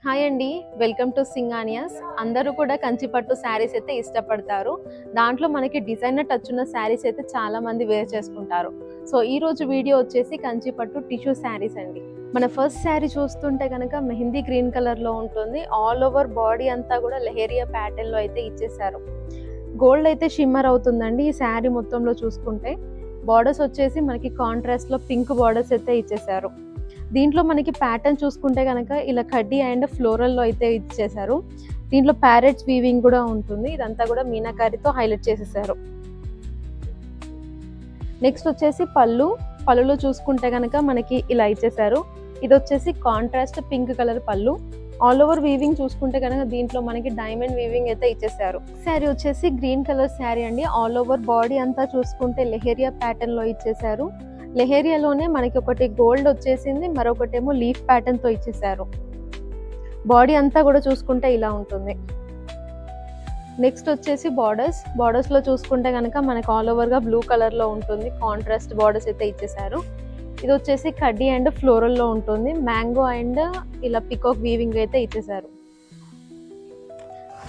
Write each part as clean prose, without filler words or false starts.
Hi అండి, welcome to సింగానియాస్. అందరూ కూడా కంచిపట్టు శారీస్ అయితే ఇష్టపడతారు. దాంట్లో మనకి డిజైనర్ టచ్ ఉన్న శారీస్ అయితే చాలా మంది వేర్ చేసుకుంటారు. సో ఈ రోజు వీడియో వచ్చేసి కంచిపట్టు టిష్యూ శారీస్ అండి. మన ఫస్ట్ శారీ చూస్తుంటే కనుక మెహందీ గ్రీన్ కలర్లో ఉంటుంది. ఆల్ ఓవర్ బాడీ అంతా కూడా లెహేరియా ప్యాటర్న్లో అయితే ఇచ్చేసారు. గోల్డ్ అయితే షిమ్మర్ అవుతుందండి ఈ శారీ మొత్తంలో చూసుకుంటే. బార్డర్స్ వచ్చేసి మనకి కాంట్రాస్ట్లో పింక్ బార్డర్స్ అయితే ఇచ్చేసారు. దీంట్లో మనకి ప్యాటర్న్ చూసుకుంటే కనుక ఇలా కడ్డీ అండ్ ఫ్లోరల్లో అయితే ఇచ్చేసారు. దీంట్లో ప్యారెట్స్ వీవింగ్ కూడా ఉంటుంది. ఇదంతా కూడా మీనాకారితో హైలైట్ చేసేసారు. నెక్స్ట్ వచ్చేసి పళ్ళులో చూసుకుంటే కనుక మనకి ఇలా ఇచ్చేసారు. ఇది వచ్చేసి కాంట్రాస్ట్ పింక్ కలర్ పళ్ళు. ఆల్ ఓవర్ వీవింగ్ చూసుకుంటే కనుక దీంట్లో మనకి డైమండ్ వీవింగ్ అయితే ఇచ్చేసారు. శారీ వచ్చేసి గ్రీన్ కలర్ శారీ అండి. ఆల్ ఓవర్ బాడీ అంతా చూసుకుంటే లెహేరియా ప్యాటర్న్ లో ఇచ్చేసారు. లెహేరియాలోనే మనకి ఒకటి గోల్డ్ వచ్చేసింది, మరొకటేమో లీఫ్ ప్యాటర్న్ తో ఇచ్చేసారు. బాడీ అంతా కూడా చూసుకుంటే ఇలా ఉంటుంది. నెక్స్ట్ వచ్చేసి బార్డర్స్ లో చూసుకుంటే కనుక మనకి ఆల్ ఓవర్ గా బ్లూ కలర్ లో ఉంటుంది. కాంట్రాస్ట్ బార్డర్స్ అయితే ఇచ్చేసారు. ఇది వచ్చేసి కడ్డీ అండ్ ఫ్లోరల్ లో ఉంటుంది. మ్యాంగో అండ్ ఇలా పికాక్ వీవింగ్ అయితే ఇచ్చేసారు.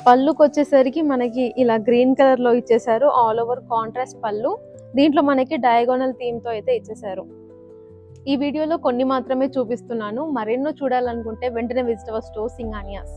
పళ్ళుకి వచ్చేసరికి మనకి ఇలా గ్రీన్ కలర్ లో ఇచ్చేసారు. ఆల్ ఓవర్ కాంట్రాస్ట్ పళ్ళు. దీంట్లో మనకి డయాగోనల్ థీమ్ తో అయితే ఇచ్చేసారు. ఈ వీడియోలో కొన్ని మాత్రమే చూపిస్తున్నాను. మరెన్నో చూడాలనుకుంటే వెంటనే విజిట్ అవర్ స్టోర్ సింగానియాస్.